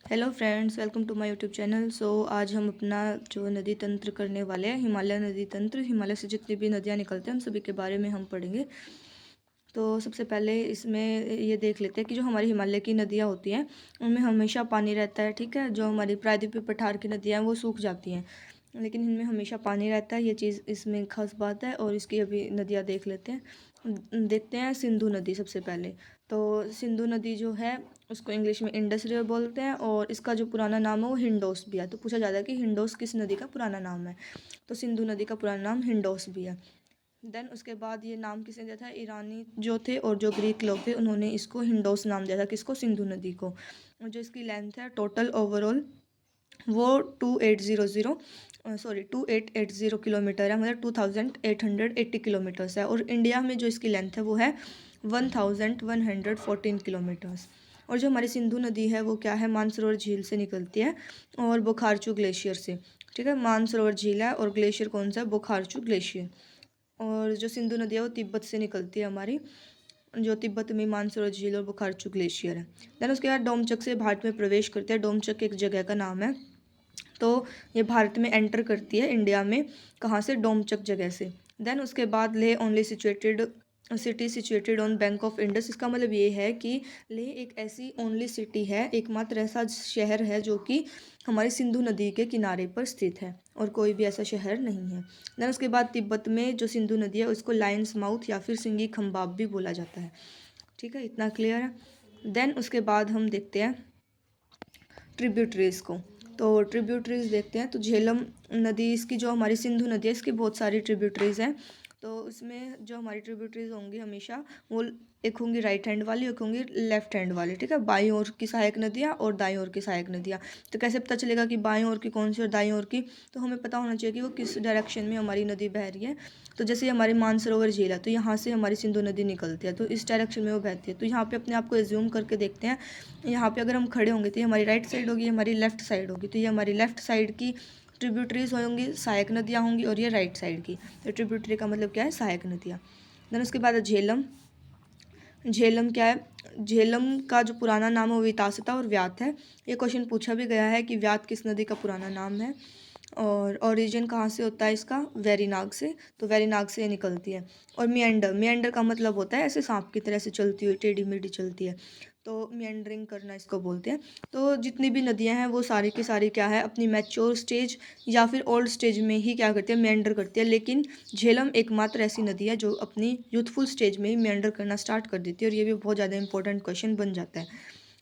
Hello friends, welcome to my YouTube channel. आज हम अपना जो नदी तंत्र करने वाले हैं, हिमालय नदी तंत्र। हिमालय से जितनी भी नदियाँ निकलते हैं, हम सभी के बारे में हम पढ़ेंगे। तो सबसे पहले इसमें ये देख लेते हैं कि जो हमारी हिमालय की नदियाँ होती हैं उनमें हमेशा पानी रहता है। ठीक है, जो हमारी प्रायद्वीपीय पठार की नदियाँ हैं वो सूख जाती हैं, लेकिन इनमें हमेशा पानी रहता है। ये चीज़ इसमें खास बात है। और इसकी अभी नदियाँ देख लेते हैं। देखते हैं सिंधु नदी सबसे पहले। तो सिंधु नदी जो है उसको इंग्लिश में इंडस रिवर बोलते हैं, और इसका जो पुराना नाम है वो हिंडोस भी है। तो पूछा जाता है कि हिंडोस किस नदी का पुराना नाम है, तो सिंधु नदी का पुराना नाम हिंडोस भी है। देन उसके बाद ये नाम किसने दिया था? ईरानी जो थे और जो ग्रीक लोग थे, उन्होंने इसको हिंडोस नाम दिया था। किसको? सिंधु नदी को। और जो इसकी लेंथ है टोटल ओवरऑल वो 2880 किलोमीटर है, मतलब 2880 किलोमीटर्स है। और इंडिया में जो इसकी लेंथ है वो है 1114 किलोमीटर्स। और जो हमारी सिंधु नदी है वो क्या है? मानसरोवर झील से निकलती है और बोखारचू ग्लेशियर से। ठीक है, मानसरोवर झील है और ग्लेशियर कौन सा है? बोखारचू ग्लेशियर। और जो सिंधु नदी है वो तिब्बत से निकलती है हमारी, जो तिब्बत में मानसरोवर झील और बुखारचू ग्लेशियर है। देन उसके बाद डोमचक से भारत में प्रवेश करते हैं। डोमचक एक जगह का नाम है। तो ये भारत में एंटर करती है इंडिया में। कहाँ से? डोमचक जगह से। देन उसके बाद Leh only situated city situated on bank of Indus. इसका मतलब ये है कि लेह एक ऐसी ओनली सिटी है, एकमात्र ऐसा शहर है जो कि हमारी सिंधु नदी के किनारे पर स्थित है, और कोई भी ऐसा शहर नहीं है। देन उसके बाद तिब्बत में जो सिंधु नदी है उसको लायंस माउथ या फिर सिंगी खंबाब भी बोला जाता है। ठीक है, इतना क्लियर है। देन उसके बाद हम देखते हैं ट्रिब्यूटरीज़ को। तो ट्रिब्यूटरीज़ देखते हैं तो झेलम नदी, इसकी जो हमारी सिंधु नदी है इसकी बहुत सारी ट्रिब्यूटरीज़ हैं। तो उसमें जो हमारी ट्रिब्यूटरीज़ होंगी हमेशा वो एक होंगी राइट हैंड वाली, एक होंगी लेफ्ट हैंड वाली। ठीक है, बाईं ओर की सहायक नदियाँ और दाईं ओर की सहायक नदियाँ। तो कैसे पता चलेगा कि बाईं ओर की कौन सी और दाईं ओर की? तो हमें पता होना चाहिए कि वो किस डायरेक्शन में हमारी नदी बह रही है। तो जैसे हमारी मानसरोवर झील है तो यहाँ से हमारी सिंधु नदी निकलती है, तो इस डायरेक्शन में वो बहती है। तो यहाँ पे अपने आप को एज्यूम करके देखते हैं, यहाँ पे अगर हम खड़े होंगे तो ये हमारी राइट साइड होगी, हमारी लेफ्ट साइड होगी। तो ये हमारी लेफ्ट साइड की ट्रिब्यूटरीज होंगी, सहायक नदियाँ होंगी, और ये राइट साइड की। तो ट्रिब्यूटरी का मतलब क्या है? सहायक नदियाँ। देन उसके बाद झेलम। झेलम क्या है? झेलम का जो पुराना नाम है वो वितासता और व्यात है। ये क्वेश्चन पूछा भी गया है कि व्यात किस नदी का पुराना नाम है। और ओरिजिन कहाँ से होता है इसका? वेरीनाग से। तो वेरीनाग से ये निकलती है। और मियंडर, मियंडर का मतलब होता है ऐसे सांप की तरह से चलती हुई, टेढ़ी मेढ़ी चलती है। तो मियंडरिंग करना इसको बोलते हैं। तो जितनी भी नदियां हैं वो सारी की सारी क्या है? अपनी मैच्योर स्टेज या फिर ओल्ड स्टेज में ही क्या करती है? मेंडर करती है। लेकिन झेलम एकमात्र ऐसी नदी है जो अपनी यूथफुल स्टेज में ही मेंडर करना स्टार्ट कर देती है। और ये भी बहुत ज़्यादा इंपॉर्टेंट क्वेश्चन बन जाता है।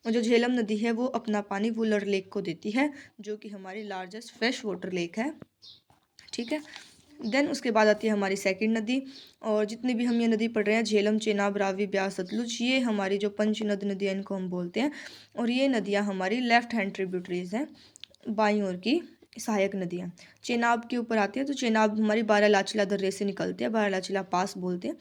और जो झेलम नदी है वो अपना पानी वुलर लेक को देती है, जो कि हमारी लार्जेस्ट फ्रेश वाटर लेक है। ठीक है। देन उसके बाद आती है हमारी सेकंड नदी। और जितनी भी हम ये नदी पढ़ रहे हैं, झेलम, चेनाब, रावी, ब्यास, सतलुज, ये हमारी जो पंचनद नदियाँ इनको हम बोलते हैं। और ये नदियाँ हमारी लेफ्ट हैंड ट्रिब्यूटरीज हैं, बाईं ओर की सहायक नदियाँ। चेनाब के ऊपर आती है, तो चेनाब हमारी बारालाचिला दर्रे से निकलती है, बारालाचिला पास बोलते हैं।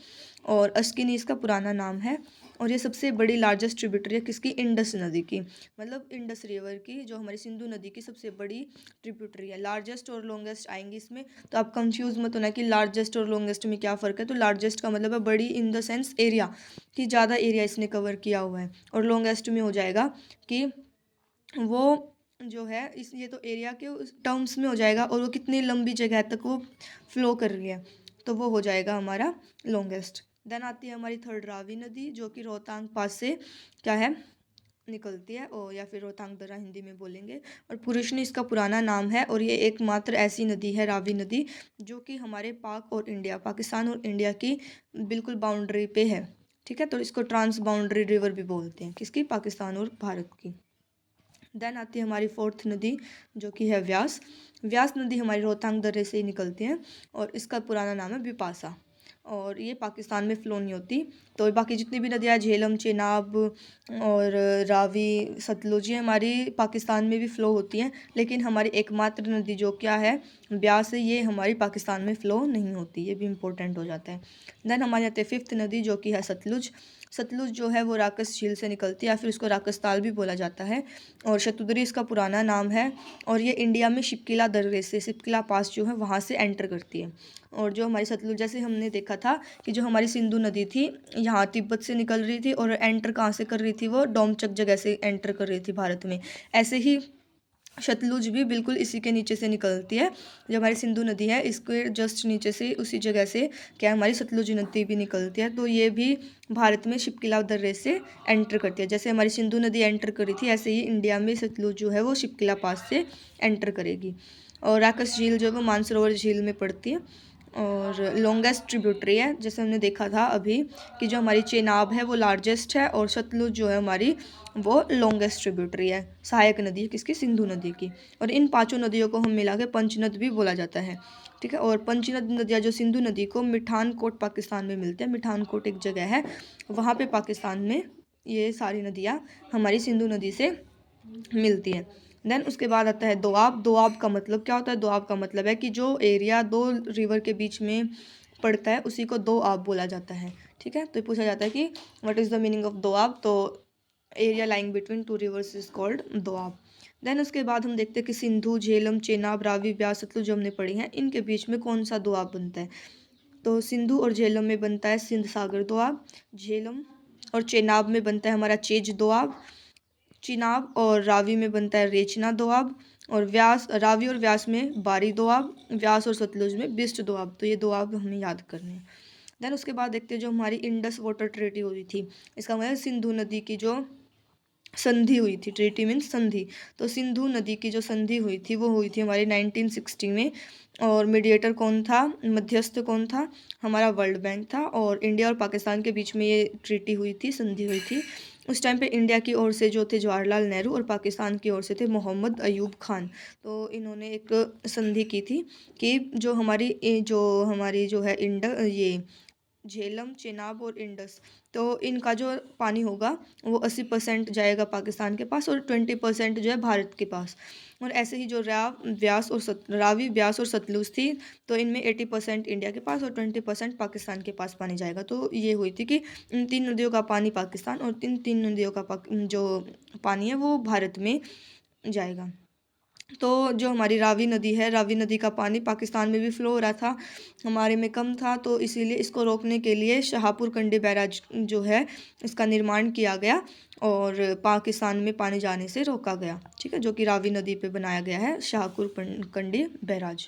और अस्किनी इसका पुराना नाम है। और ये सबसे बड़ी लार्जेस्ट ट्रिब्यूटरी है किसकी? इंडस नदी की, मतलब इंडस रिवर की, जो हमारी सिंधु नदी की सबसे बड़ी ट्रिब्यूटरी है। लार्जेस्ट और लॉन्गेस्ट आएंगी इसमें, तो आप कंफ्यूज मत होना कि लार्जेस्ट और लॉन्गेस्ट में क्या फ़र्क है। तो लार्जेस्ट का मतलब है बड़ी इन द सेंस एरिया, कि ज़्यादा एरिया इसने कवर किया हुआ है। और लॉन्गेस्ट में हो जाएगा कि वो जो है इस ये तो एरिया के टर्म्स में हो जाएगा, और वो कितनी लंबी जगह तक वो फ्लो कर रही है, तो वो हो जाएगा हमारा लॉन्गेस्ट। देन आती है हमारी थर्ड रावी नदी, जो कि रोहतांग पास से क्या है? निकलती है, और या फिर रोहतांग दर्रा हिंदी में बोलेंगे। और पुरुषनी इसका पुराना नाम है। और ये एकमात्र ऐसी नदी है, रावी नदी, जो कि हमारे पाक और इंडिया, पाकिस्तान और इंडिया की बिल्कुल बाउंड्री पे है। ठीक है, तो इसको ट्रांस बाउंड्री रिवर भी बोलते हैं, किसकी? पाकिस्तान और भारत की। देन आती है हमारी फोर्थ नदी, जो कि है व्यास। व्यास नदी हमारी रोहतांग दर्रे से ही निकलती है, और इसका पुराना नाम है बिपासा। और ये पाकिस्तान में फ़्लो नहीं होती। तो बाकी जितनी भी नदियाँ, झेलम, चेनाब और रावी, सतलुज, ये हमारी पाकिस्तान में भी फ़्लो होती हैं। लेकिन हमारी एकमात्र नदी जो क्या है? ब्यास है, ये हमारी पाकिस्तान में फ़्लो नहीं होती। ये भी इम्पोर्टेंट हो जाता है। देन हमारे आते हैं फिफ्थ नदी, जो कि है सतलुज। सतलुज जो है वो राकस झील से निकलती है, या फिर उसको राकस ताल भी बोला जाता है, और शतुद्री इसका पुराना नाम है। और ये इंडिया में शिपकिला दर्रे से, शिपकिला पास जो है वहाँ से एंटर करती है। और जो हमारी सतलुज, जैसे हमने देखा था कि जो हमारी सिंधु नदी थी यहाँ तिब्बत से निकल रही थी, और एंटर कहाँ से कर रही थी, वो डोमचक जगह से एंटर कर रही थी भारत में। ऐसे ही सतलुज भी बिल्कुल इसी के नीचे से निकलती है। जो हमारी सिंधु नदी है इसके जस्ट नीचे से, उसी जगह से क्या हमारी सतलुज नदी भी निकलती है। तो ये भी भारत में शिपकिला दर्रे से एंटर करती है। जैसे हमारी सिंधु नदी एंटर करी थी, ऐसे ही इंडिया में सतलुज जो है वो शिपकिला पास से एंटर करेगी। और राकस झील जो है वो मानसरोवर झील में पड़ती है, और लॉन्गेस्ट ट्रिब्यूटरी है। जैसे हमने देखा था अभी कि जो हमारी चेनाब है वो लार्जेस्ट है, और सतलुज जो है हमारी वो लॉन्गेस्ट ट्रिब्यूटरी है, सहायक नदी है किसकी, सिंधु नदी की। और इन पांचों नदियों को हम मिला के पंचनद भी बोला जाता है, ठीक है। और पंचनद नदियाँ जो सिंधु नदी को मिठानकोट पाकिस्तान में मिलते हैं, मिठानकोट एक जगह है वहाँ पे पाकिस्तान में ये सारी नदियाँ हमारी सिंधु नदी से मिलती हैं। देन उसके बाद आता है दोआब। दोआब का मतलब क्या होता है? दोआब का मतलब है कि जो एरिया दो रिवर के बीच में पड़ता है उसी को दोआब बोला जाता है, ठीक है। तो पूछा जाता है कि what is the meaning of Doab, तो area lying between two rivers is called Doab. Then उसके बाद हम देखते हैं कि सिंधु, झेलम, चेनाब, रावी, ब्यास, सतलुज जो हमने पढ़ी हैं, इनके बीच में कौन सा दोआब बनता है? तो सिंधु और झेलम में बनता है सिंध सागर दोआब, झेलम और चेनाब में बनता है हमारा चेज दोआब, चिनाब और रावी में बनता है रेचना दोआब, और व्यास, रावी और व्यास में बारी दोआब, व्यास और सतलुज में बिस्ट दोआब। तो ये दोआब हमें याद करने हैं। देन उसके बाद देखते हैं जो हमारी इंडस वाटर ट्रीटी हुई थी, इसका मतलब सिंधु नदी की जो संधि हुई थी, ट्रीटी मीन्स संधि। तो सिंधु नदी की जो संधि हुई थी वो हुई थी हमारी 1960 में, और मीडिएटर कौन था, मध्यस्थ कौन था, हमारा वर्ल्ड बैंक था। और इंडिया और पाकिस्तान के बीच में ये ट्रीटी हुई थी, संधि हुई थी। उस टाइम पे इंडिया की ओर से जो थे जवाहरलाल नेहरू, और पाकिस्तान की ओर से थे मोहम्मद अयूब खान। तो इन्होंने एक संधि की थी कि जो हमारी जो है ये झेलम, चेनाब और इंडस, तो इनका जो पानी होगा वो 80% जाएगा पाकिस्तान के पास, और 20% जो है भारत के पास। और ऐसे ही जो रावी, ब्यास और सतलुज थी, तो इनमें 80% इंडिया के पास और 20% पाकिस्तान के पास पानी जाएगा। तो ये हुई थी कि इन तीन नदियों का पानी पाकिस्तान, और तीन नदियों का जो पानी है वो भारत में जाएगा। तो जो हमारी रावी नदी है, रावी नदी का पानी पाकिस्तान में भी फ्लो हो रहा था, हमारे में कम था, तो इसीलिए इसको रोकने के लिए शाहपुर कंडी बैराज जो है इसका निर्माण किया गया, और पाकिस्तान में पानी जाने से रोका गया, ठीक है, जो कि रावी नदी पे बनाया गया है शाहपुर कंडी बैराज,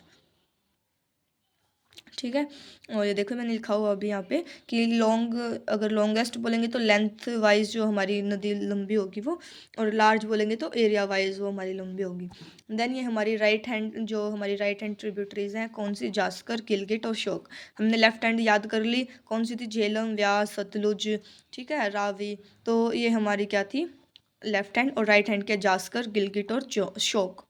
ठीक है। और ये देखो मैंने लिखा हुआ अभी यहाँ पे कि अगर लॉन्गेस्ट बोलेंगे तो लेंथ वाइज जो हमारी नदी लंबी होगी वो, और लार्ज बोलेंगे तो एरिया वाइज वो हमारी लंबी होगी। देन ये हमारी राइट हैंड ट्रिब्यूटरीज हैं कौन सी, जास्कर, गिलगिट और शोक। हमने लेफ्ट हैंड याद कर ली, कौन सी थी, झेलम, व्यास, सतलुज, ठीक है, रावी। तो ये हमारी क्या थी, लेफ्ट हैंड, और राइट हैंड क्या, जास्कर, गिलगिट और शोक।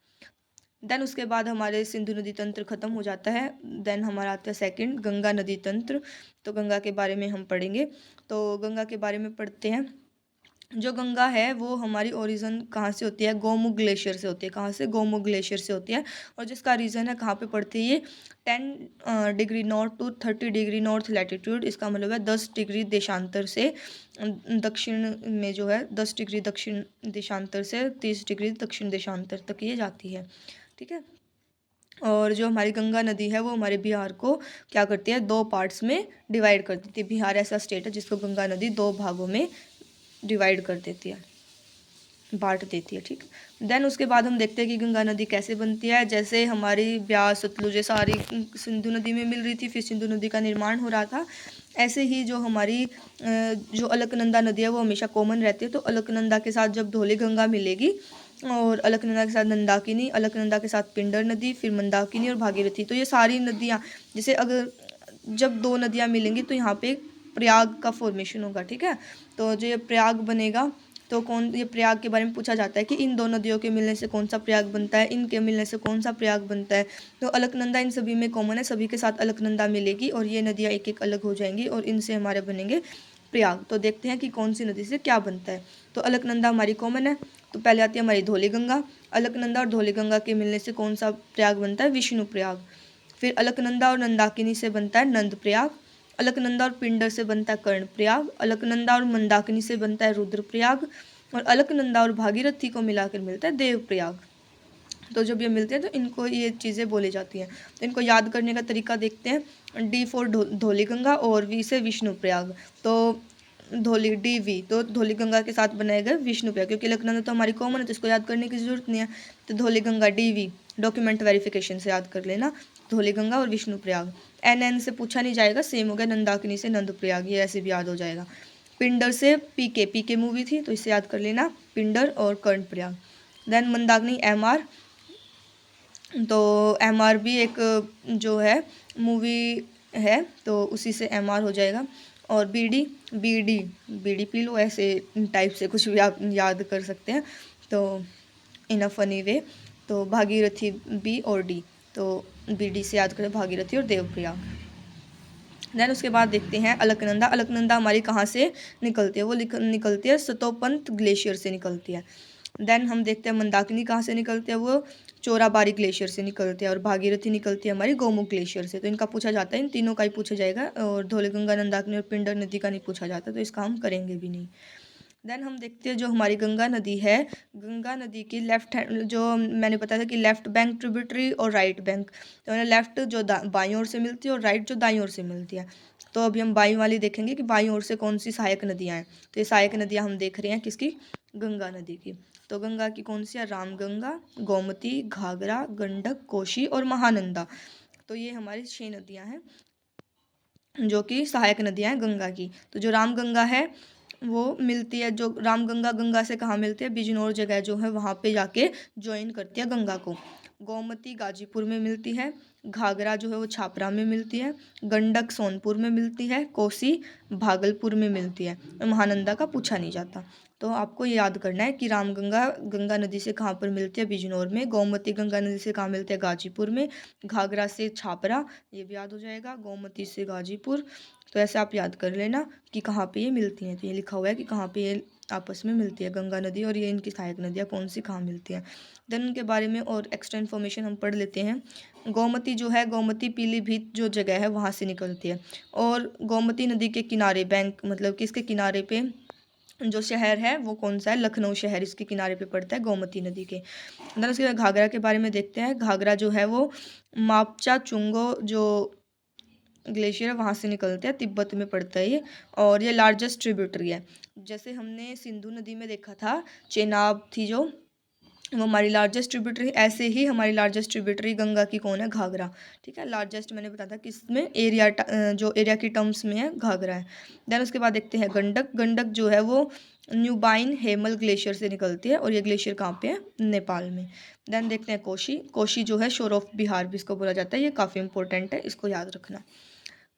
देन उसके बाद हमारे सिंधु नदी तंत्र खत्म हो जाता है। देन हमारा आता है सेकंड, गंगा नदी तंत्र। तो गंगा के बारे में हम पढ़ेंगे। तो गंगा के बारे में पढ़ते हैं। जो गंगा है वो हमारी ओरिजिन कहाँ से होती है, गोमुख ग्लेशियर से होती है। कहाँ से, गोमुख ग्लेशियर से होती है। और जिसका रीज़न है कहाँ पे पड़ती है ये, 10 degree north to 30 degree north latitude. इसका मतलब है 10 डिग्री देशांतर से दक्षिण में जो है 10 डिग्री दक्षिण देशांतर से 30 डिग्री दक्षिण देशांतर तक ये जाती है, ठीक है। और जो हमारी गंगा नदी है वो हमारे बिहार को क्या करती है, 2 पार्ट्स में डिवाइड कर देती है। बिहार ऐसा स्टेट है जिसको गंगा नदी 2 भागों में डिवाइड कर देती है, बांट देती है, ठीक। देन उसके बाद हम देखते हैं कि गंगा नदी कैसे बनती है। जैसे हमारी ब्यास, सतलुज सारी सिंधु नदी में मिल रही थी, फिर सिंधु नदी का निर्माण हो रहा था। ऐसे ही जो हमारी जो अलकनंदा नदी है वो हमेशा कॉमन रहती है। तो अलकनंदा के साथ जब धौली गंगा मिलेगी, और अलकनंदा के साथ नंदाकिनी, अलकनंदा के साथ पिंडर नदी, फिर मंदाकिनी और भागीरथी। तो ये सारी नदियाँ, जैसे अगर जब 2 नदियाँ मिलेंगी तो यहाँ पे प्रयाग का फॉर्मेशन होगा, ठीक है। तो जो ये प्रयाग बनेगा, तो ये प्रयाग के बारे में पूछा जाता है कि इन 2 नदियों के मिलने से कौन सा प्रयाग बनता है, इनके मिलने से कौन सा प्रयाग बनता है। तो अलकनंदा इन सभी में कॉमन है, सभी के साथ अलकनंदा मिलेगी, और ये नदियाँ एक एक अलग हो जाएंगी, और इनसे हमारे बनेंगे प्रयाग। तो देखते हैं कि कौन सी नदी से क्या बनता है। तो अलकनंदा हमारी कॉमन है, तो पहले आती है हमारी धौली गंगा। अलकनंदा और धौली गंगा के मिलने से कौन सा प्रयाग बनता है, विष्णु प्रयाग। फिर अलकनंदा और नंदाकिनी से बनता है नंद प्रयाग। अलकनंदा और पिंडर से बनता है कर्णप्रयाग, अलकनंदा और मंदाकिनी से बनता है रुद्रप्रयाग, और अलकनंदा और भागीरथी को मिलाकर मिलता है देवप्रयाग। तो जब ये मिलते हैं तो इनको ये चीज़ें बोली जाती हैं। तो इनको याद करने का तरीका देखते हैं। डी फॉर धौली गंगा और वी से विष्णु प्रयाग। तो धौली डी वी, तो धौली गंगा के साथ बनाए गए विष्णु प्रयाग, क्योंकि अलकनंदा तो हमारी कॉमन है तो इसको याद करने की जरूरत नहीं है। तो Dhauli Ganga D V document verification से याद कर लेना, धौली गंगा और विष्णु प्रयाग। एन एन से पूछा नहीं जाएगा, सेम हो गया, नंदाकिनी से नंद प्रयाग, ये ऐसे भी याद हो जाएगा। पिंडर से पीके, पीके मूवी थी तो इससे याद कर लेना पिंडर और Karnaprayag. Then Mandakini M R, तो एम आर भी एक जो है मूवी है तो उसी से एम आर हो जाएगा। और B D, B D, B D P लो, ऐसे टाइप से कुछ भी आप याद कर सकते हैं तो इन अ फनी वे। तो भागीरथी बी और डी, तो बी डी से याद करें भागीरथी और देवप्रयाग। देन उसके बाद देखते हैं अलकनंदा। अलकनंदा हमारी कहाँ से निकलती है, वो निकलती है सतोपंत ग्लेशियर से निकलती है। देन हम देखते हैं मंदाकिनी कहाँ से निकलते हैं, वो चोराबारी ग्लेशियर से निकलते हैं, और भागीरथी निकलती है हमारी गोमुख ग्लेशियर से। तो इनका पूछा जाता है, इन तीनों का ही पूछा जाएगा, और धौलीगंगा, नंदाकिनी और पिंडर नदी का नहीं पूछा जाता, तो इसका हम करेंगे भी नहीं। देन हम देखते हैं जो हमारी गंगा नदी है, गंगा नदी की लेफ्ट हैंड, जो मैंने बताया था कि लेफ्ट बैंक ट्रिब्यूटरी और राइट बैंक, तो मैंने लेफ्ट जो बाईं ओर से मिलती है और राइट जो दाईं ओर से मिलती है। तो अभी हम बाईं वाली देखेंगे कि बाईं ओर से कौन सी सहायक नदियाँ हैं। तो ये सहायक नदियाँ हम देख रहे हैं किसकी, गंगा नदी की। तो गंगा की कौन सी है, रामगंगा, गोमती, घाघरा, गंडक, कोशी और महानंदा। तो ये हमारी 6 नदियाँ हैं जो कि सहायक नदियाँ हैं गंगा की। तो जो रामगंगा है वो मिलती है, जो रामगंगा गंगा से कहाँ मिलती है, बिजनौर जगह जो है वहाँ पे जाके ज्वाइन करती है गंगा को। गोमती गाजीपुर में मिलती है, घाघरा जो है वो छापरा में मिलती है, गंडक सोनपुर में मिलती है, कोसी भागलपुर में मिलती है, और महानंदा का पूछा नहीं जाता। तो आपको ये याद करना है कि रामगंगा गंगा नदी से कहाँ पर मिलती है, बिजनौर में, गोमती गंगा नदी से कहाँ मिलती है, गाजीपुर में, घाघरा से छापरा, ये भी याद हो जाएगा, गोमती से गाजीपुर। तो ऐसे आप याद कर लेना कि कहाँ पे ये मिलती हैं। तो ये लिखा हुआ है कि कहाँ पे ये आपस में मिलती है गंगा नदी, और ये इनकी सहायक नदियाँ कौन सी कहाँ मिलती हैं। देन उनके बारे में और एक्स्ट्रा इन्फॉर्मेशन हम पढ़ लेते हैं। गोमती जो है, गोमती पीलीभीत जो जगह है वहाँ से निकलती है, और गोमती नदी के किनारे, बैंक मतलब कि इसके किनारे पे जो शहर है वो कौन सा है, लखनऊ शहर इसके किनारे पे पड़ता है गोमती नदी के। देन उसके बाद घाघरा के बारे में देखते हैं। घाघरा जो है वो मापचा चुंगो जो ग्लेशियर है वहाँ से निकलते हैं, तिब्बत में पड़ता है ये, और ये लार्जेस्ट ट्रिब्यूटरी है। जैसे हमने सिंधु नदी में देखा था, चेनाब थी जो, वो हमारी लार्जेस्ट ट्रिब्यूटरी, ऐसे ही हमारी लार्जेस्ट ट्रिब्यूटरी गंगा की कौन है, घाघरा। ठीक है, लार्जेस्ट मैंने बताया था किस में, एरिया जो एरिया की टर्म्स में है, घाघरा है। देन उसके बाद देखते हैं गंडक। गंडक जो है वो न्यूबाइन हेमल ग्लेशियर से निकलती है, और ये ग्लेशियर कहाँ पे है, नेपाल में। देन देखते हैं कोशी। कोशी जो है शोर ऑफ बिहार भी इसको बोला जाता है, ये काफ़ी इंपॉर्टेंट है, इसको याद रखना।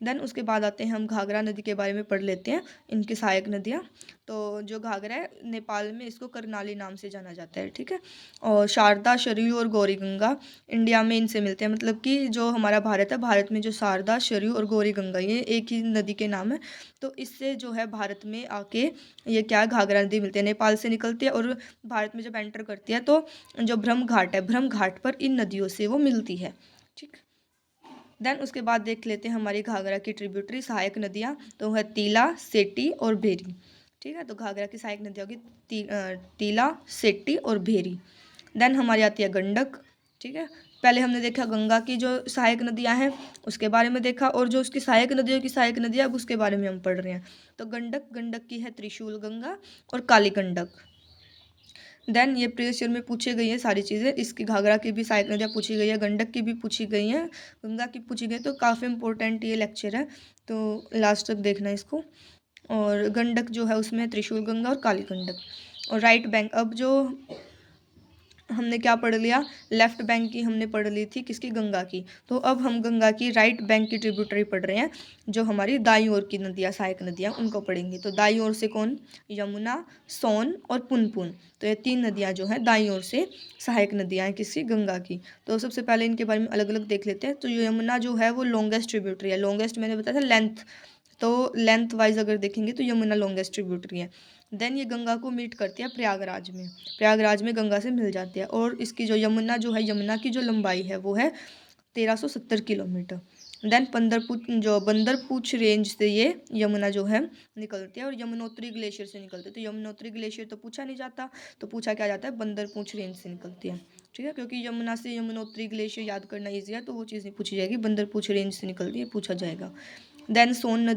देन उसके बाद आते हैं हम घाघरा नदी के बारे में पढ़ लेते हैं, इनकी सहायक नदियाँ। तो जो घाघरा है नेपाल में इसको करनाली नाम से जाना जाता है। ठीक है, और शारदा, सरयू और गौरी गंगा इंडिया में इनसे मिलते हैं, मतलब कि जो हमारा भारत है, भारत में जो शारदा, सरयू और गौरी गंगा ये एक ही नदी के नाम है। तो इससे जो है भारत में आके ये क्या है, घाघरा नदी मिलती है, नेपाल से निकलती है, और भारत में जब एंटर करती है तो जो ब्रह्म घाट है, ब्रह्म घाट पर इन नदियों से वो मिलती है। ठीक, देन उसके बाद देख लेते हैं हमारी घाघरा की ट्रिब्यूटरी सहायक नदियाँ, तो है तीला, सेठी और भेरी। ठीक है, तो घाघरा की सहायक नदियाँ होगी तीला, सेठी और भेरी। देन हमारी आती है गंडक। ठीक है, पहले हमने देखा गंगा की जो सहायक नदियाँ हैं उसके बारे में देखा, और जो उसकी सहायक नदियों की सहायक नदियाँ अब उसके बारे में हम पढ़ रहे हैं। तो गंडक, गंडक की है त्रिशूल गंगा और काली गंडक। देन ये प्रीवियस ईयर में पूछी गई है सारी चीज़ें, इसकी घाघरा की भी सहायक नदियाँ पूछी गई है, गंडक की भी पूछी गई हैं, गंगा की पूछी गई, तो काफ़ी इंपॉर्टेंट ये लेक्चर है, तो लास्ट तक देखना इसको। और गंडक जो है उसमें त्रिशूल गंगा और काली गंडक। और राइट बैंक, अब जो हमने क्या पढ़ लिया, लेफ्ट बैंक की हमने पढ़ ली थी किसकी, गंगा की। तो अब हम गंगा की राइट बैंक की ट्रिब्यूटरी पढ़ रहे हैं, जो हमारी दाईं ओर की नदियाँ, सहायक नदियाँ, उनको पढ़ेंगे। तो दाईं ओर से कौन, यमुना, सोन और पुनपुन। तो ये 3 नदियाँ जो हैं दाईं ओर से सहायक नदियाँ हैं किसकी, गंगा की। तो सबसे पहले इनके बारे में अलग अलग देख लेते हैं। तो यमुना जो है वो लॉन्गेस्ट ट्रिब्यूटरी है, लॉन्गेस्ट मैंने बताया था लेंथ, तो लेंथ वाइज अगर देखेंगे तो यमुना लॉन्गेस्ट ट्रिब्यूटरी है। देन ये गंगा को मीट करती है प्रयागराज में, प्रयागराज में गंगा से मिल जाती है, और इसकी जो यमुना जो है, यमुना की जो लंबाई है वो है 1370 किलोमीटर। देन बंदरपूछ रेंज से ये यमुना जो है निकलती है, और यमुनोत्री ग्लेशियर से निकलती है। तो यमुनोत्री ग्लेशियर तो पूछा नहीं जाता, तो पूछा क्या जाता है, बंदरपूछ रेंज से निकलती है। ठीक है, क्योंकि यमुना से यमुनोत्री ग्लेशियर याद करना ईजी है, तो वो चीज़ नहीं पूछी जाएगी, बंदरपूछ रेंज से निकलती है पूछा जाएगा। देन सोन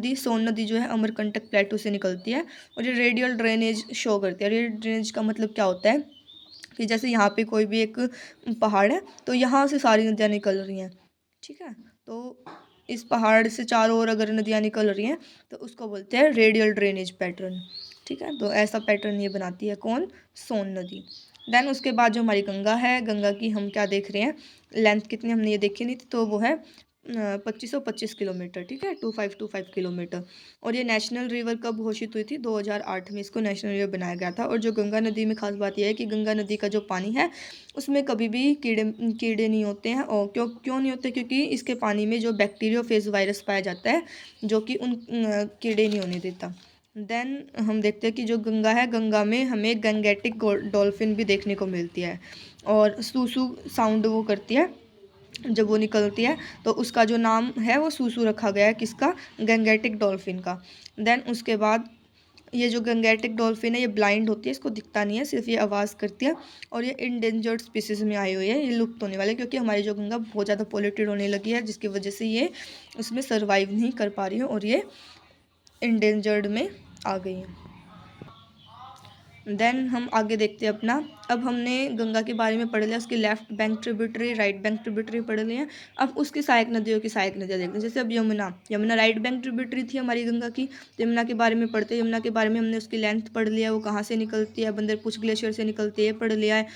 नदी जो है अमरकंटक प्लेटो से निकलती है, और ये रेडियल ड्रेनेज शो करती है। रेडियल ड्रेनेज का मतलब क्या होता है कि जैसे यहाँ पे कोई भी एक पहाड़ है, तो यहाँ से सारी नदियाँ निकल रही हैं। ठीक है, तो इस पहाड़ से चारों ओर अगर नदियाँ निकल रही हैं तो उसको बोलते हैं रेडियल ड्रेनेज पैटर्न। ठीक है, तो ऐसा पैटर्न ये बनाती है कौन, सोन नदी। देन उसके बाद जो हमारी गंगा है, गंगा की हम क्या देख रहे हैं, लेंथ कितनी हमने ये देखी नहीं थी, तो वो है 2525 किलोमीटर। ठीक है, 2525 किलोमीटर। और ये नेशनल रिवर कब घोषित हुई थी, 2008 में इसको नेशनल रिवर बनाया गया था। और जो गंगा नदी में खास बात यह है कि गंगा नदी का जो पानी है उसमें कभी भी कीड़े नहीं होते हैं। और क्यों क्यों नहीं होते, क्योंकि इसके पानी में जो बैक्टीरियोफेज वायरस पाया जाता है, जो कि उन कीड़े नहीं होने देता। देन हम देखते हैं कि जो गंगा है, गंगा में हमें गंगेटिक डॉल्फिन भी देखने को मिलती है, और सूसू साउंड वो करती है जब वो निकलती है, तो उसका जो नाम है वो सूसू रखा गया है, किसका, गंगेटिक डॉल्फिन का। देन उसके बाद ये जो गंगेटिक डॉल्फिन है ये ब्लाइंड होती है, इसको दिखता नहीं है, सिर्फ ये आवाज़ करती है, और ये इंडेंजर्ड स्पीसीज में आई हुई है, ये लुप्त होने वाले, क्योंकि हमारी जो गंगा बहुत ज़्यादा पोल्यूटेड होने लगी है, जिसकी वजह से ये उसमें सर्वाइव नहीं कर पा रही है, और ये इंडेंजर्ड में आ गई है। देन हम आगे देखते हैं अपना। अब हमने गंगा के बारे में पढ़ लिया, उसकी left bank tributary, right bank tributary पढ़ लिए हैं। अब उसकी सहायक नदियों की सहायक नदियाँ देखते हैं। जैसे अब यमुना राइट बैंक ट्रिब्यूटरी थी हमारी गंगा की, तो यमुना के बारे में पढ़ते हैं। यमुना के बारे में हमने उसकी लेंथ पढ़ लिया, वो कहाँ से निकलती है, बंदरपूछ ग्लेशियर से निकलती है, पढ़ लिया है।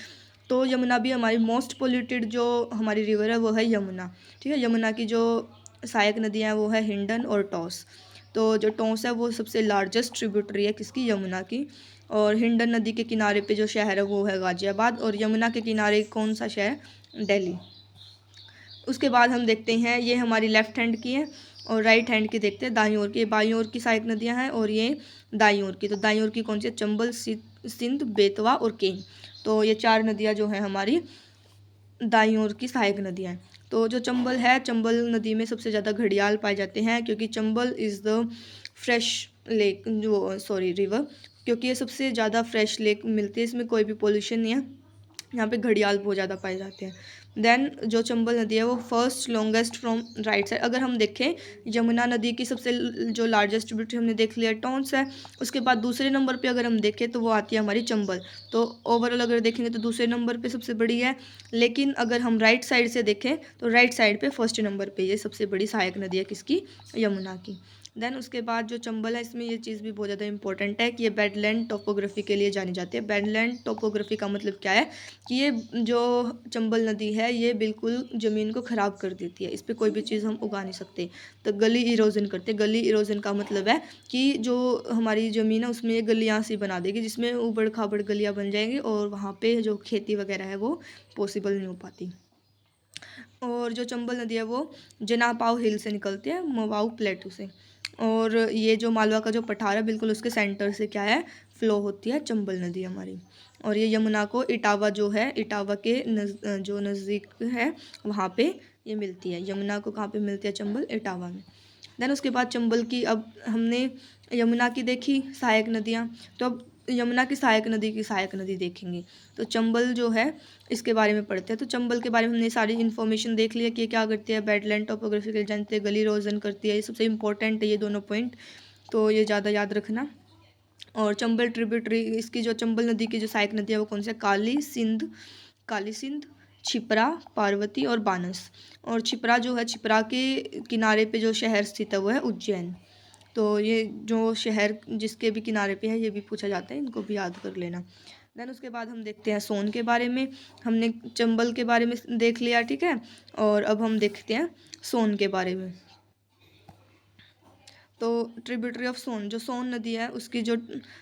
तो यमुना भी हमारी मोस्ट पोल्यूटेड जो हमारी रिवर है वो है यमुना। ठीक है, यमुना की जो सहायक नदियाँ हैं वो है हिंडन और टॉस। तो जो टॉस है वो सबसे लार्जेस्ट ट्रिब्यूटरी है किसकी, यमुना की। और हिंडन नदी के किनारे पे जो शहर है वो है गाजियाबाद, और यमुना के किनारे कौन सा शहर, दिल्ली। उसके बाद हम देखते हैं, ये हमारी लेफ्ट हैंड की है, और राइट हैंड की देखते हैं दाईं ओर की। बाईं ओर की सहायक नदियां हैं, और ये दाईं ओर की। तो दाईं ओर की कौन सी है, चंबल, सिंध, बेतवा और केन। तो ये चार नदियां जो हैं हमारी दाईं ओर की सहायक नदियां हैं। तो जो चंबल है, चंबल नदी में सबसे ज़्यादा घड़ियाल पाए जाते हैं, क्योंकि Chambal is the fresh lake, जो सॉरी रिवर, क्योंकि ये सबसे ज़्यादा फ्रेश लेक मिलती है, इसमें कोई भी पोल्यूशन नहीं है, यहाँ पे घड़ियाल बहुत ज़्यादा पाए जाते हैं। देन जो चंबल नदी है वो first longest from right side. अगर हम देखें, यमुना नदी की सबसे जो लार्जेस्ट ट्रिब्यूटरी हमने देख लिया टॉन्स है, उसके बाद दूसरे नंबर पे अगर हम देखें तो वो आती है हमारी चंबल। तो ओवरऑल अगर देखेंगे तो दूसरे नंबर पे सबसे बड़ी है, लेकिन अगर हम राइट साइड से देखें तो राइट साइड पे फर्स्ट नंबर पे ये सबसे बड़ी सहायक नदी है किसकी, यमुना की। देन उसके बाद जो चंबल है, इसमें ये चीज़ भी बहुत ज़्यादा इंपॉर्टेंट है कि ये बेडलैंड टोपोग्राफी के लिए जानी जाती है। बेडलैंड टोपोग्राफी का मतलब क्या है कि ये जो चंबल नदी है ये बिल्कुल ज़मीन को ख़राब कर देती है, इस पर कोई भी चीज़ हम उगा नहीं सकते, तो गली इरोजन करते। गली इरोजन का मतलब है कि जो हमारी ज़मीन है उसमें ये गलियाँ सी बना देगी, जिसमें ऊबड़ खाबड़ गलियाँ बन जाएंगी, और वहाँ पे जो खेती वगैरह है वो पॉसिबल नहीं हो पाती। और जो चंबल नदी है वो जनापाव हिल से निकलती है, मवाऊ प्लेटू से। और ये जो मालवा का जो पठार है बिल्कुल उसके सेंटर से क्या है, फ्लो होती है चंबल नदी हमारी। और ये यमुना को इटावा जो है, इटावा के जो नज़दीक है वहाँ पे ये मिलती है। यमुना को कहाँ पे मिलती है, चंबल, इटावा में। देन उसके बाद चंबल की, अब हमने यमुना की देखी सहायक नदियाँ, तो अब यमुना की सहायक नदी देखेंगे। तो चंबल जो है इसके बारे में पढ़ते हैं। तो चंबल के बारे में हमने सारी इन्फॉर्मेशन देख लिया कि ये क्या करती है, बेडलैंड टोपोग्राफी के लिए जानते हैं, गली इरोजन करती है, ये सबसे इंपॉर्टेंट है ये दोनों पॉइंट, तो ये ज़्यादा याद रखना। और चंबल ट्रिब्यूटरी, इसकी जो चंबल नदी की जो सहायक नदी है वो कौन सी है, काली सिंध, छिपरा, पार्वती और बानस। और छिपरा जो है, छिपरा के किनारे पे जो शहर स्थित है वो है उज्जैन। तो ये जो शहर जिसके भी किनारे पे है ये भी पूछा जाता है, इनको भी याद कर लेना। देन उसके बाद हम देखते हैं सोन के बारे में। हमने चंबल के बारे में देख लिया, ठीक है, और अब हम देखते हैं सोन के बारे में। तो ट्रिब्यूटरी ऑफ सोन, जो सोन नदी है उसकी जो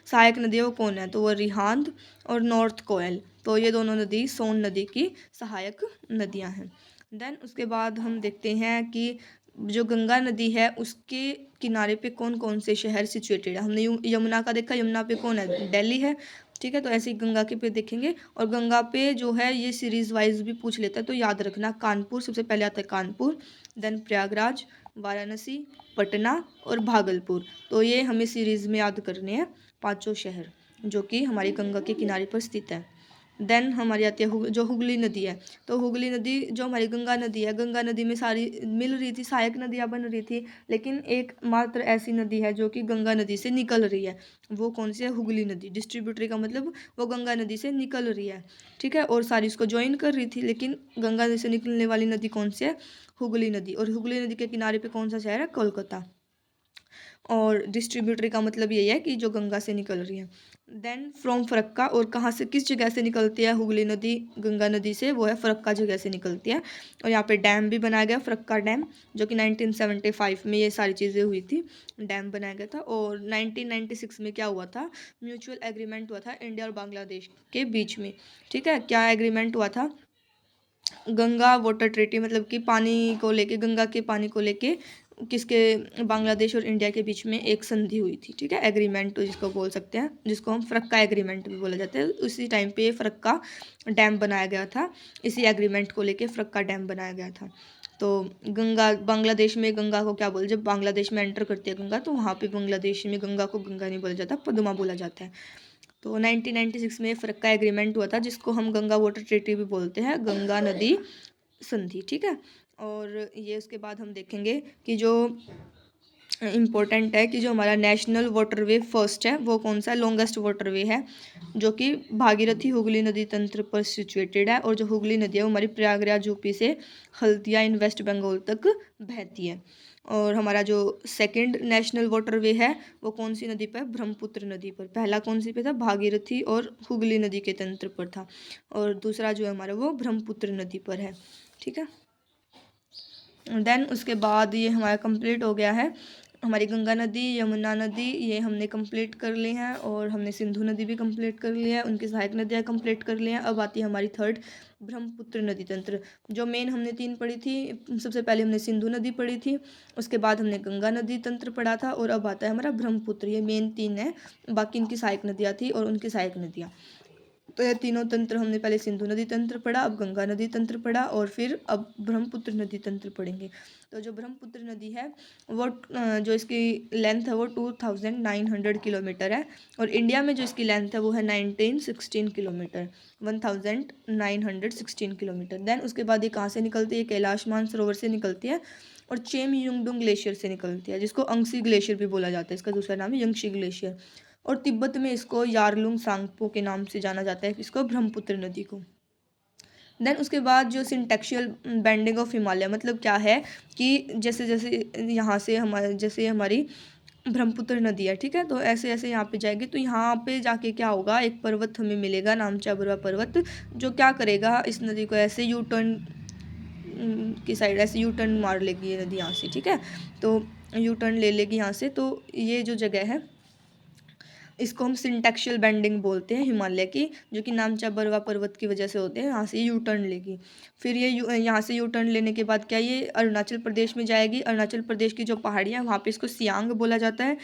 सहायक नदी है वो कौन है, तो वो रिहांद और नॉर्थ कोयल। तो ये दोनों नदी सोन नदी की सहायक नदियां हैं। देन उसके बाद हम देखते हैं कि जो गंगा नदी है उसके किनारे पे कौन कौन से शहर सिचुएटेड है। हमने यमुना का देखा, यमुना पे कौन है, दिल्ली है। ठीक है, तो ऐसे ही गंगा के पे देखेंगे, और गंगा पे जो है ये सीरीज वाइज भी पूछ लेता है, तो याद रखना। कानपुर सबसे पहले आता है, कानपुर, देन प्रयागराज, वाराणसी, पटना और भागलपुर। तो ये हमें सीरीज़ में याद करने हैं 5 शहर जो कि हमारी गंगा के किनारे पर स्थित है। देन हमारी आती है जो हुगली नदी है। तो हुगली नदी जो हमारी गंगा नदी है, गंगा नदी में सारी मिल रही थी, सहायक नदियाँ बन रही थी, लेकिन एक मात्र ऐसी नदी है जो कि गंगा नदी से निकल रही है। वो कौन सी है? हुगली नदी। डिस्ट्रीब्यूटरी का मतलब वो गंगा नदी से निकल रही है, ठीक है, और सारी उसको ज्वाइन कर रही थी, लेकिन गंगा नदी से निकलने वाली नदी कौन सी है? हुगली नदी। और हुगली नदी के किनारे पे कौन सा शहर है? कोलकाता। और डिस्ट्रीब्यूटरी का मतलब यही है कि जो गंगा से निकल रही है। देन फ्रॉम फरक्का, और कहाँ से, किस जगह से निकलती है हुगली नदी गंगा नदी से? वो है फरक्का जगह से निकलती है। और यहाँ पे डैम भी बनाया गया, फरक्का डैम, जो कि 1975 में ये सारी चीज़ें हुई थी, डैम बनाया गया था। और 1996 में क्या हुआ था? म्यूचुअल एग्रीमेंट हुआ था इंडिया और बांग्लादेश के बीच में, ठीक है। क्या एग्रीमेंट हुआ था? गंगा वाटर ट्रीटी, मतलब कि पानी को लेके, गंगा के पानी को लेके किसके, बांग्लादेश और इंडिया के बीच में एक संधि हुई थी, ठीक है, एग्रीमेंट जिसको बोल सकते हैं, जिसको हम फरक्का एग्रीमेंट भी बोला जाता है। उसी टाइम पे फरक्का डैम बनाया गया था, इसी एग्रीमेंट को लेके फरक्का डैम बनाया गया था। तो गंगा, बांग्लादेश में गंगा को क्या बोल, जब बांग्लादेश में एंटर करती है गंगा, तो वहाँ पे बांग्लादेश में गंगा को गंगा नहीं बोला जाता, पद्मा बोला जाता है। तो 1996 में फरक्का एग्रीमेंट हुआ था, जिसको हम गंगा वाटर ट्रीटी भी बोलते हैं, गंगा नदी संधि, ठीक है। और ये उसके बाद हम देखेंगे कि जो इम्पोर्टेंट है कि जो हमारा नेशनल वाटरवे फर्स्ट है वो कौन सा? लॉन्गेस्ट वाटरवे है, जो कि भागीरथी हुगली नदी तंत्र पर सिचुएटेड है। और जो हुगली नदी है वो हमारी प्रयागराज यूपी से हल्दिया इन वेस्ट बंगाल तक बहती है। और हमारा जो सेकंड नेशनल वाटरवे है वो कौन सी नदी पर? ब्रह्मपुत्र नदी पर। पहला कौन सी पे था? भागीरथी और हुगली नदी के तंत्र पर था, और दूसरा जो है हमारा वो ब्रह्मपुत्र नदी पर है, ठीक है। देन उसके बाद ये हमारा कंप्लीट हो गया है, हमारी गंगा नदी, यमुना नदी, ये हमने कंप्लीट कर ली हैं। और हमने सिंधु नदी भी कंप्लीट कर ली है, उनकी सहायक नदियाँ कंप्लीट कर ली हैं। अब आती है हमारी थर्ड, ब्रह्मपुत्र नदी तंत्र। जो मेन हमने 3 पढ़ी थी, सबसे पहले हमने सिंधु नदी पढ़ी थी, उसके बाद हमने गंगा नदी तंत्र पढ़ा था, और अब आता है हमारा ब्रह्मपुत्र। ये मेन 3 है, बाकी इनकी सहायक नदियाँ थी और उनकी सहायक नदियाँ। तो ये तीनों तंत्र हमने पहले सिंधु नदी तंत्र पढ़ा, अब गंगा नदी तंत्र पढ़ा, और फिर अब ब्रह्मपुत्र नदी तंत्र पढ़ेंगे। तो जो ब्रह्मपुत्र नदी है वो जो इसकी लेंथ है वो 2900 किलोमीटर है, और इंडिया में जो इसकी लेंथ है वो है 1916 किलोमीटर, 1916 किलोमीटर। देन उसके बाद ये कहाँ से निकलती है? कैलाश मानसरोवर से निकलती है, और चेम युंगडुंग ग्लेशियर से निकलती है, जिसको अंगसी ग्लेशियर भी बोला जाता है, इसका दूसरा नाम है यंगशी ग्लेशियर। और तिब्बत में इसको यारलुंग सांगपो के नाम से जाना जाता है, इसको, ब्रह्मपुत्र नदी को। देन उसके बाद जो सिंटेक्शियल बेंडिंग ऑफ हिमालय, मतलब क्या है कि जैसे जैसे यहाँ से हमारे, जैसे हमारी ब्रह्मपुत्र नदी है, ठीक है, तो ऐसे ऐसे यहाँ पे जाएगी, तो यहाँ पे जाके क्या होगा, एक पर्वत हमें मिलेगा, नामचा बरुआ पर्वत, जो क्या करेगा, इस नदी को ऐसे यू टर्न की साइड ऐसे यू टर्न मार लेगी ये नदी यहाँ से, ठीक है। तो यू टर्न ले लेगी यहाँ से, तो ये जो जगह है इसको हम सिंटेक्शियल बेंडिंग बोलते हैं हिमालय की, जो कि नामचा बरवा पर्वत की वजह से होते हैं। यहाँ से यू टर्न लेगी, फिर ये यहाँ से यू टर्न लेने के बाद क्या, ये अरुणाचल प्रदेश में जाएगी। अरुणाचल प्रदेश की जो पहाड़ियाँ हैं वहाँ पे इसको सियांग बोला जाता है।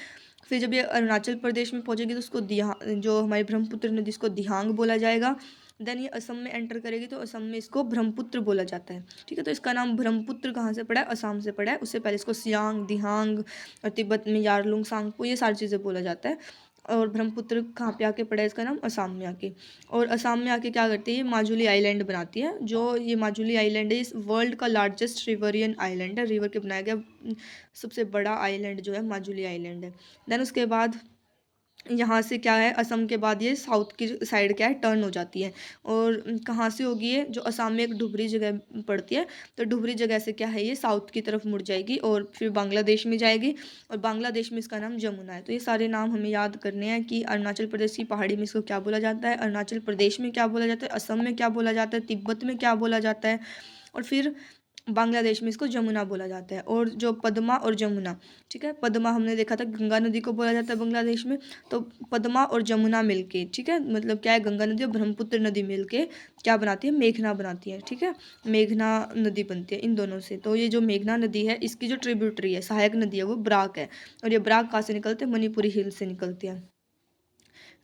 फिर जब ये अरुणाचल प्रदेश में पहुँचेगी तो उसको जो हमारी ब्रह्मपुत्र नदी, इसको दिहांग बोला जाएगा। देन ये असम में एंटर करेगी तो असम में इसको ब्रह्मपुत्र बोला जाता है, ठीक है। तो इसका नाम ब्रह्मपुत्र कहाँ से पड़ा है? असम से पड़ा है। उससे पहले इसको सियांग, दिहांग, और तिब्बत में यारलुंग सांगपो, ये सारी चीज़ें बोला जाता है। और ब्रह्मपुत्र कहाँ पे आके पड़ा है? इसका नाम असम में आके। और असम में आके क्या करती है, ये माजुली आइलैंड बनाती है। जो ये माजुली आइलैंड है इस वर्ल्ड का लार्जेस्ट रिवरियन आइलैंड है, रिवर के बनाया गया सबसे बड़ा आइलैंड जो है माजुली आइलैंड है। देन उसके बाद यहाँ से क्या है, असम के बाद ये साउथ की साइड क्या है, टर्न हो जाती है। और कहाँ से होगी ये, जो असम में एक डुबरी जगह पड़ती है, तो डुबरी जगह से क्या है, ये साउथ की तरफ मुड़ जाएगी और फिर बांग्लादेश में जाएगी, और बांग्लादेश में इसका नाम जमुना है। तो ये सारे नाम हमें याद करने हैं कि अरुणाचल प्रदेश की पहाड़ी में इसको क्या बोला जाता है, अरुणाचल प्रदेश में क्या बोला जाता है, असम में क्या बोला जाता है, तिब्बत में क्या बोला जाता है, और फिर बांग्लादेश में इसको जमुना बोला जाता है। और जो पद्मा और जमुना, ठीक है, पद्मा हमने देखा था गंगा नदी को बोला जाता है बांग्लादेश में, तो पद्मा और जमुना मिलके, ठीक है, मतलब क्या है, गंगा नदी और ब्रह्मपुत्र नदी मिलके क्या बनाती है, मेघना बनाती है, ठीक है, मेघना नदी बनती है इन दोनों से। तो ये जो मेघना नदी है इसकी जो ट्रिब्यूटरी है, सहायक नदी है, वो बराक है, और ये बराक कहाँ से निकलते हैं, मणिपुरी हिल से निकलती है।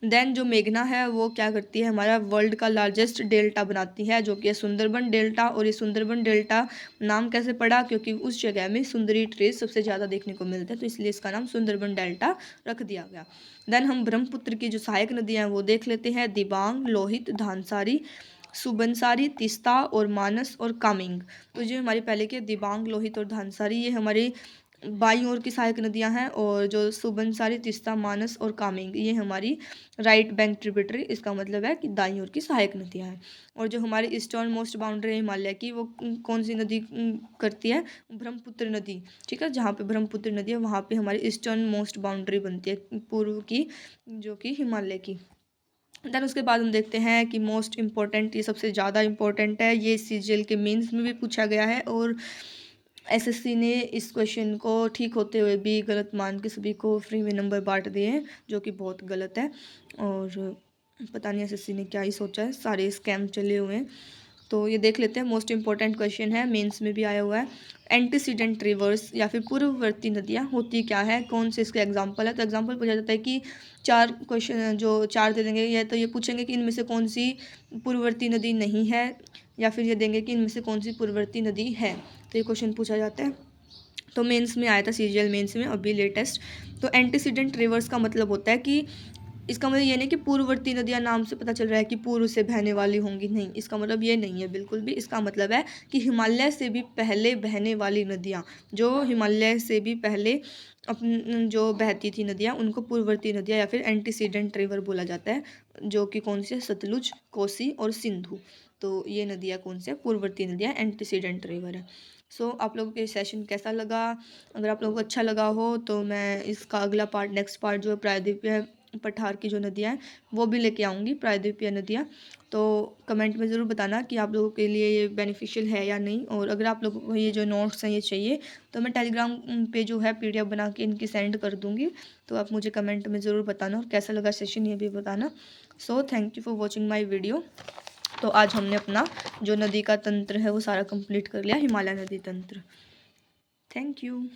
देन जो मेघना है वो क्या करती है, हमारा वर्ल्ड का लार्जेस्ट डेल्टा बनाती है, जो कि है सुंदरबन डेल्टा। और ये सुंदरबन डेल्टा नाम कैसे पड़ा, क्योंकि उस जगह में सुंदरी ट्रीज सबसे ज़्यादा देखने को मिलते हैं, तो इसलिए इसका नाम सुंदरबन डेल्टा रख दिया गया। देन हम ब्रह्मपुत्र की जो सहायक नदियाँ हैं वो देख लेते हैं, दिबांग, लोहित, धानसारी, सुबनसारी, तीस्ता और मानस और कामिंग। तो जो हमारी पहले के दिबांग, लोहित और धानसारी ये हमारी बाईं ओर की सहायक नदियां हैं, और जो सुबनसारी, तीस्ता, मानस और कामेंग ये हमारी राइट बैंक ट्रिब्यूटरी, इसका मतलब है कि दाईं ओर की सहायक नदियां हैं। और जो हमारी ईस्टर्न मोस्ट बाउंड्री है हिमालय की, वो कौन सी नदी करती है, ब्रह्मपुत्र नदी। ठीक है, जहाँ पे ब्रह्मपुत्र नदी है वहाँ पे हमारी ईस्टर्न मोस्ट बाउंड्री बनती है पूर्व की, जो कि हिमालय की। देन उसके बाद हम देखते हैं कि मोस्ट इम्पॉर्टेंट, ये सबसे ज़्यादा इम्पोर्टेंट है, ये सीजीएल के मेंस में भी पूछा गया है, और एसएससी ने इस क्वेश्चन को ठीक होते हुए भी गलत मान के सभी को फ्री में नंबर बांट दिए हैं, जो कि बहुत गलत है। और पता नहीं एसएससी ने क्या ही सोचा है, सारे स्कैम चले हुए हैं। तो ये देख लेते हैं, मोस्ट इंपॉर्टेंट क्वेश्चन है, मेंस में भी आया हुआ है। एंटीसीडेंट रिवर्स या फिर पूर्ववर्ती नदियाँ होती क्या है, कौन से इसके एग्जाम्पल है। तो एग्जाम्पल पूछा जाता है कि 4 क्वेश्चन जो 4 दे देंगे, या तो ये पूछेंगे कि इनमें से कौन सी पूर्ववर्ती नदी नहीं है, या फिर ये देंगे कि इनमें से कौन सी पूर्ववर्ती नदी है। तो ये क्वेश्चन पूछा जाता है। तो मेंस में आया था, सीजीएल मेंस में अभी लेटेस्ट। तो एंटीसीडेंट रिवर्स का मतलब होता है कि इसका मतलब ये नहीं कि पूर्ववर्ती नदियाँ नाम से पता चल रहा है कि पूर्व से बहने वाली होंगी, नहीं, इसका मतलब ये नहीं है बिल्कुल भी। इसका मतलब है कि हिमालय से भी पहले बहने वाली नदियाँ, जो हिमालय से भी पहले अपन जो बहती थी नदियाँ, उनको पूर्ववर्ती नदियाँ या फिर एंटीसीडेंट रिवर बोला जाता है, जो कि कौन सी है, सतलुज, कोसी और सिंधु। तो ये नदियाँ कौन सी है, पूर्ववर्ती नदियाँ, एंटीसीडेंट रिवर है। सो आप लोगों के सेशन कैसा लगा, अगर आप लोगों को अच्छा लगा हो तो मैं इसका अगला पार्ट, नेक्स्ट पार्ट जो है प्रायद्वीपीय पठार की जो नदियाँ हैं वो भी लेके आऊँगी, प्रायद्वीपीय नदियाँ। तो कमेंट में ज़रूर बताना कि आप लोगों के लिए ये बेनिफिशियल है या नहीं। और अगर आप लोगों को ये जो नोट्स हैं ये चाहिए, तो मैं टेलीग्राम पे जो है पीडीएफ बना के इनकी सेंड कर दूँगी। तो आप मुझे कमेंट में ज़रूर बताना, और कैसा लगा सेशन ये भी बताना। So thank you for watching my video. तो आज हमने अपना जो नदी का तंत्र है वो सारा कंप्लीट कर लिया, हिमालय नदी तंत्र। Thank you.